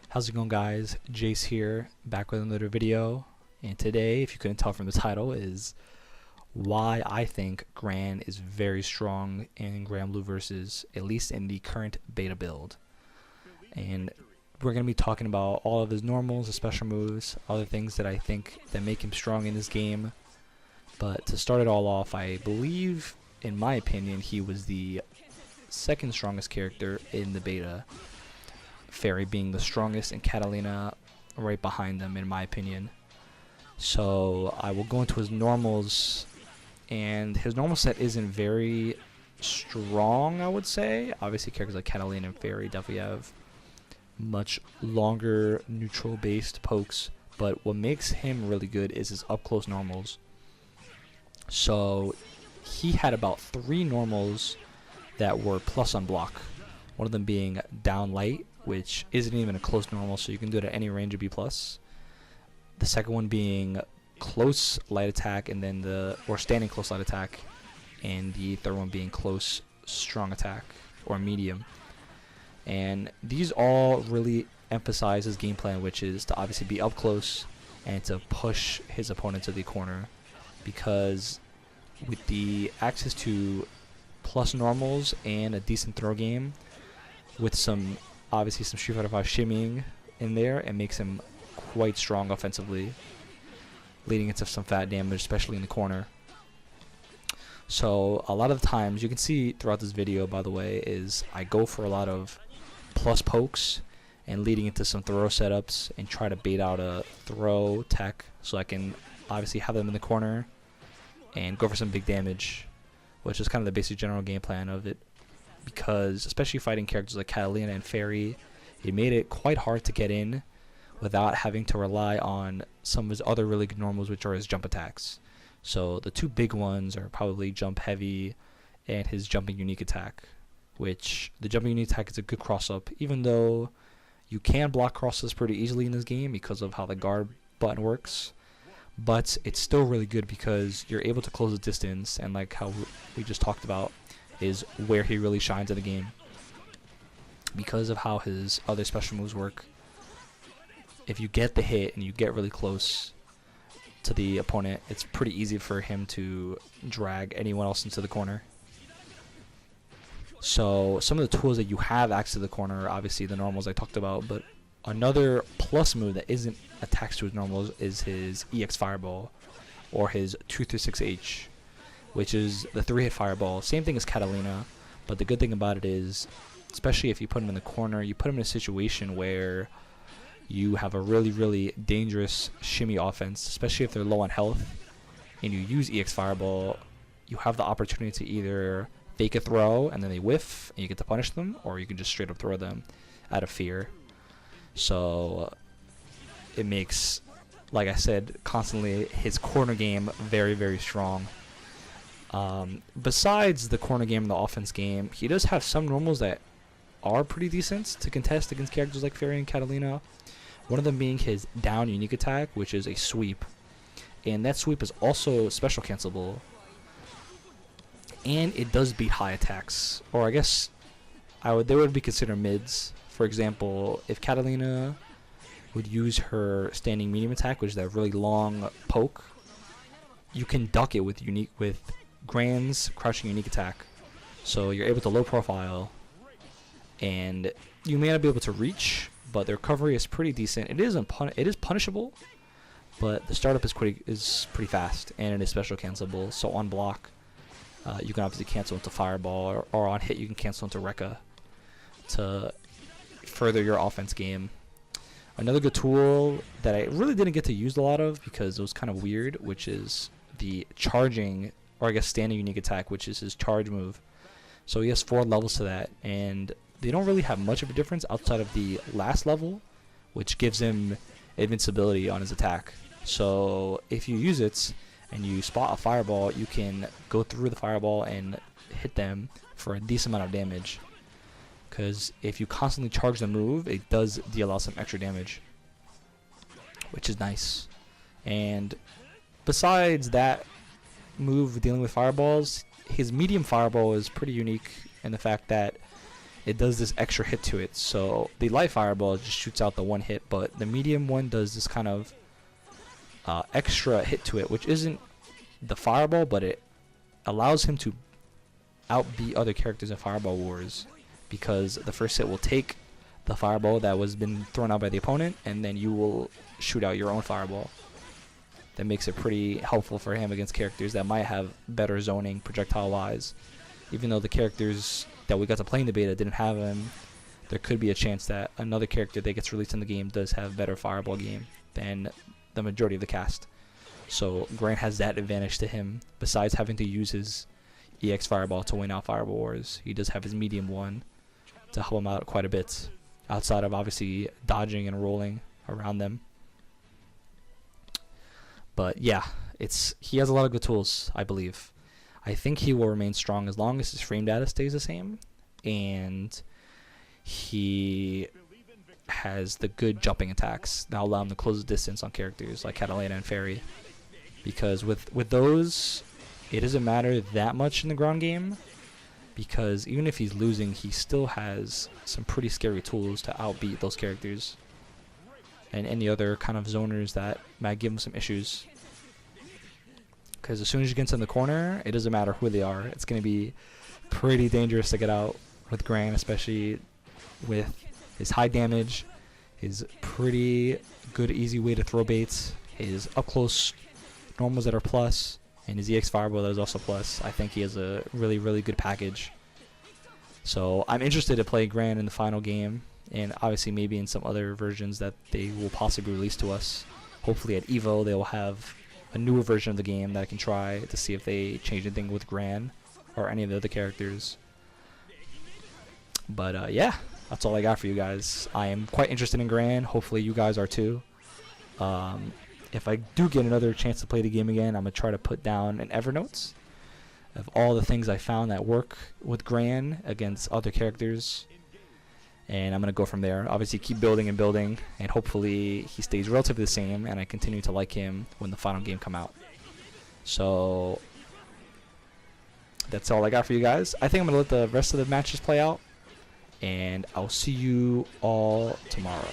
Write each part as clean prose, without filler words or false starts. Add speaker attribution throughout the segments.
Speaker 1: How's it going, guys? Jace here, back with another video, and today, if you couldn't tell from the title, is why I think Gran is very strong in Gran Blue versus, at least in the current beta build. And we're going to be talking about all of his normals, his special moves, other things that I think that make him strong in this game. But to start it all off, I believe, in my opinion, he was the second strongest character in the beta. Fairy being the strongest and Catalina right behind them, in my opinion. So I will go into his normals, and his normal set isn't very strong, I would say. Obviously characters like Catalina and Fairy definitely have much longer neutral based pokes, but what makes him really good is his up close normals. So he had about 3 normals that were plus on block, one of them being down light, which isn't even a close normal, so you can do it at any range of B+. The second one being close light attack, and then or standing close light attack, and the third one being close strong attack or medium. And these all really emphasize his game plan, which is to obviously be up close and to push his opponent to the corner, because with the access to plus normals and a decent throw game with some obviously some Street Fighter 5 shimmying in there, it makes him quite strong offensively, leading into some fat damage, especially in the corner. So a lot of the times, you can see throughout this video, by the way, is I go for a lot of plus pokes and leading into some throw setups and try to bait out a throw tech so I can obviously have them in the corner and go for some big damage, which is kind of the basic general game plan of it. Because especially fighting characters like Catalina and Fairy, it made it quite hard to get in without having to rely on some of his other really good normals, which are his jump attacks. So the 2 big ones are probably jump heavy and his jumping unique attack, which the jumping unique attack is a good cross up, even though you can block crosses pretty easily in this game because of how the guard button works. But it's still really good because you're able to close the distance, and like how we just talked about, is where he really shines in the game. Because of how his other special moves work, if you get the hit and you get really close to the opponent, it's pretty easy for him to drag anyone else into the corner. So some of the tools that you have access to the corner are obviously the normals I talked about, but another plus move that isn't attached to his normals is his EX Fireball, or his 236H, which is the 3-hit fireball. Same thing as Catalina, but the good thing about it is, especially if you put him in the corner, you put him in a situation where you have a really, really dangerous shimmy offense, especially if they're low on health, and you use EX Fireball, you have the opportunity to either fake a throw and then they whiff and you get to punish them, or you can just straight up throw them out of fear. So it makes, like I said, constantly his corner game very, very strong. Besides the corner game and the offense game, he does have some normals that are pretty decent to contest against characters like Fairy and Catalina. One of them being his down unique attack, which is a sweep, and that sweep is also special cancelable, and it does beat high attacks, or I guess they would be considered mids. For example, if Catalina would use her standing medium attack, which is that really long poke, you can duck it with Gran's crouching unique attack. So you're able to low profile, and you may not be able to reach, but the recovery is pretty decent. It is punishable, but the startup is pretty fast, and it is special cancelable. So on block, you can obviously cancel into Fireball, or on hit you can cancel into Rekka to further your offense game. Another good tool that I really didn't get to use a lot of because it was kind of weird, which is the charging, or I guess standing unique attack, which is his charge move. So he has 4 levels to that, and they don't really have much of a difference outside of the last level, which gives him invincibility on his attack. So if you use it and you spot a fireball, you can go through the fireball and hit them for a decent amount of damage. Because if you constantly charge the move, it does deal out some extra damage, which is nice. And besides that move dealing with fireballs, his medium fireball is pretty unique in the fact that it does this extra hit to it. So the light fireball just shoots out the one hit, but the medium one does this kind of extra hit to it, which isn't the fireball, but it allows him to outbeat other characters in Fireball Wars, because the first hit will take the fireball that was been thrown out by the opponent, and then you will shoot out your own fireball. That makes it pretty helpful for him against characters that might have better zoning projectile wise. Even though the characters that we got to play in the beta didn't have him, there could be a chance that another character that gets released in the game does have better fireball game than the majority of the cast. So Gran has that advantage to him. Besides having to use his EX fireball to win out Fireball Wars, he does have his medium one to help him out quite a bit, outside of obviously dodging and rolling around them. But yeah, he has a lot of good tools, I believe. I think he will remain strong as long as his frame data stays the same, and he has the good jumping attacks that allow him to close the distance on characters like Catalina and Fairy. Because with those, it doesn't matter that much in the ground game, because even if he's losing, he still has some pretty scary tools to outbeat those characters and any other kind of zoners that might give him some issues. Because as soon as you get in the corner, it doesn't matter who they are. It's going to be pretty dangerous to get out with Gran, especially with his high damage, his pretty good easy way to throw baits, his up close normals that are plus, and his EX fireball that is also plus. I think he has a really, really good package. So I'm interested to play Gran in the final game, and obviously maybe in some other versions that they will possibly release to us. Hopefully at EVO they will have a newer version of the game that I can try to see if they change anything with Gran or any of the other characters. But yeah, that's all I got for you guys. I am quite interested in Gran. Hopefully you guys are too. If I do get another chance to play the game again, I'm going to try to put down an Evernote of all the things I found that work with Gran against other characters. And I'm going to go from there. Obviously keep building and building, and hopefully he stays relatively the same and I continue to like him when the final game come out. So that's all I got for you guys. I think I'm going to let the rest of the matches play out, and I'll see you all tomorrow.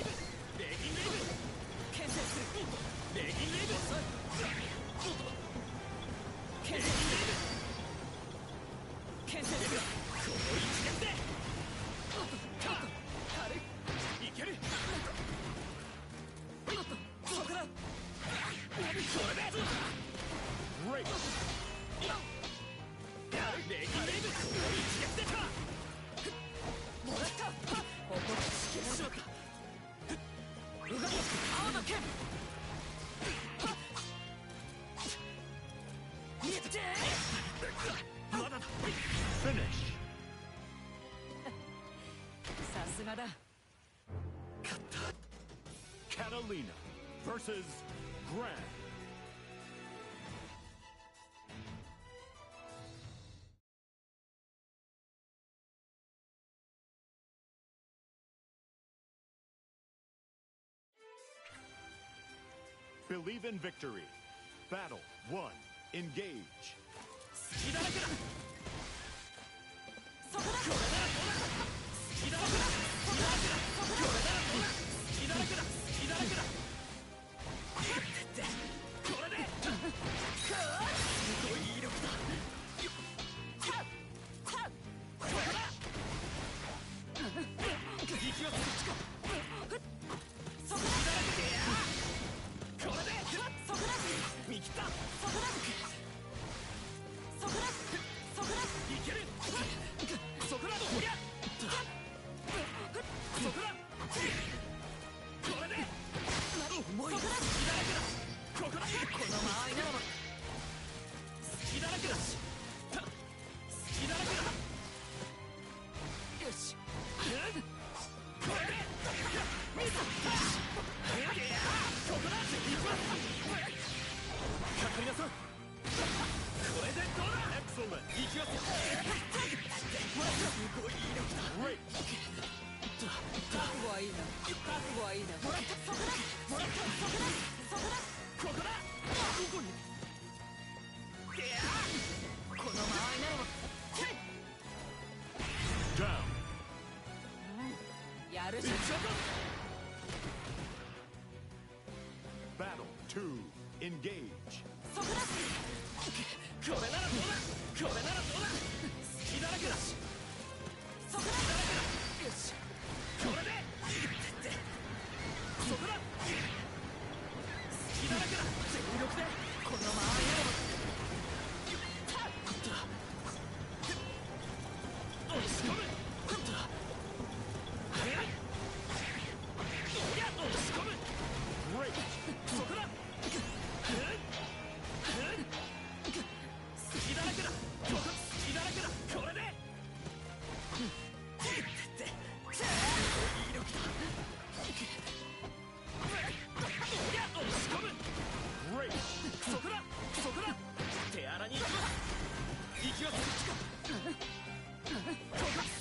Speaker 2: Finish. Catalina versus Gran. Believe in victory. Battle 1. Engage. Down.
Speaker 3: るじゃん。
Speaker 2: Battle 2. Engage.
Speaker 3: そこだ。これならどうだ。これならどうだ。隙だらけだ。そこだ。よし、これで。そこだ。隙だらけだ。全力でこのままやれば。押し込む。押し込む。
Speaker 2: Great.
Speaker 3: そこだ。隙だらけだ。隙だらけだ。これで。威力だ。押し込む。
Speaker 2: Great.
Speaker 3: そこだ。そこだ。手荒に行きます。行きます。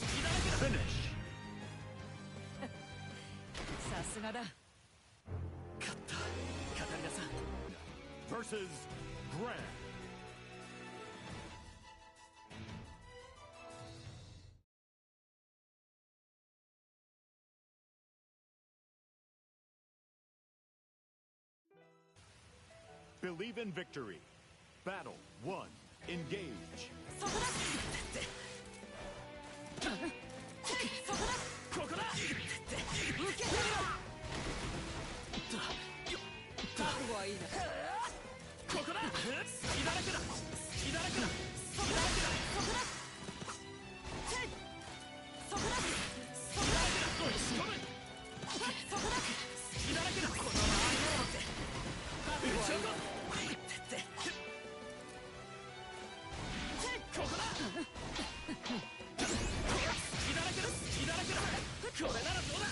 Speaker 3: 隙だらけだ。
Speaker 2: Finish.
Speaker 3: さすがだ。勝ったカタリナさん。
Speaker 2: Versus Gran. Believe in victory. Battle 1. Engage.
Speaker 3: そこだ。ここだ。受け取るよ。覚悟はいいな。ここだ。隙だらけだ。隙だらけだ。そこだ。そこだ。そこだ。そこだ。押し込む。そこだ。隙だらけだ。このままやろうって。覚悟はいいな。ここだ。隙だらけだ。隙だらけだ。これならどうだ。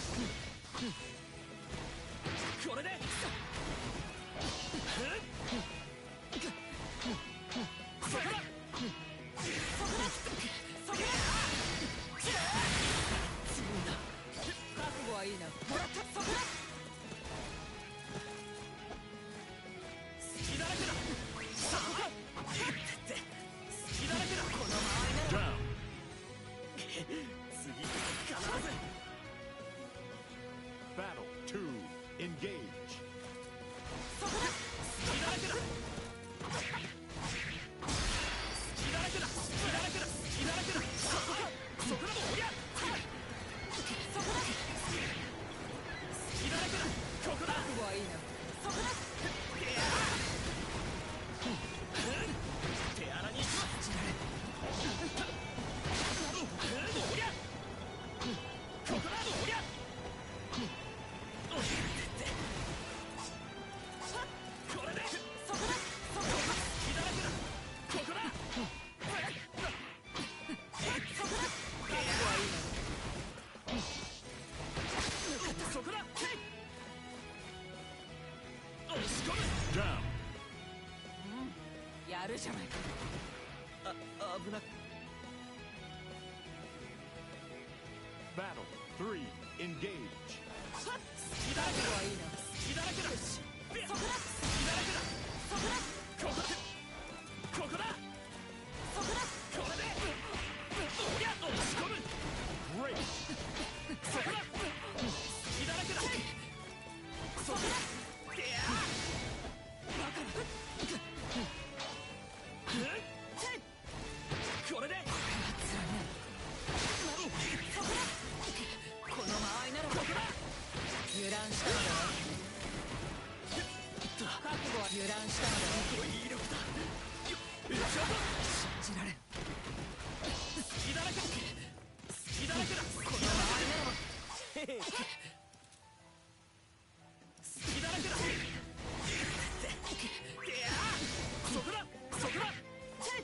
Speaker 3: これで。そこだ。そこだ。そこだ。強いな。覚悟はいいな。もらった。そこだ。隙だらけだ。そこだ。隙だらけだ。この間合いなら
Speaker 2: Down.
Speaker 3: 次必ず。
Speaker 2: Battle 2. Engage.
Speaker 3: そこだ。隙だらけだ。隙だらけだ。隙だらけだ。隙だらけだ。そこだ。そこだ。おりゃ。そこだ。隙だらけだ。ここだ。覚悟はいいな。そこだ。手荒に行きます。おりゃ。ここだ。おりゃ。これで。そこだ。そこだ。隙だらけだ。ここだ。そこだ。覚悟はいいな。そこだ。押し込む。
Speaker 2: Down.
Speaker 3: やるじゃないか。危なく。
Speaker 2: Battle 3. Engage.
Speaker 3: 隙だらけだ。いいな。隙だらけだ。そこだ。隙だらけだ。そこだ。ここだ。ここだ。そこだ。これで。おりゃ。押し込む。
Speaker 2: Great.
Speaker 3: そこだ。隙だらけだ。そこだ。いやバカな。これで。そこだ。この間合いならここだ。油断したのだ。覚悟は油断したのだ。威力だ。信じられん。隙だらけだ。隙だらけだ。この間合いならば。隙だらけだ。そこだ。そこだ。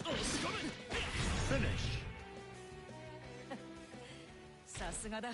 Speaker 3: 押し込む。
Speaker 2: Finish.
Speaker 3: さすがだ。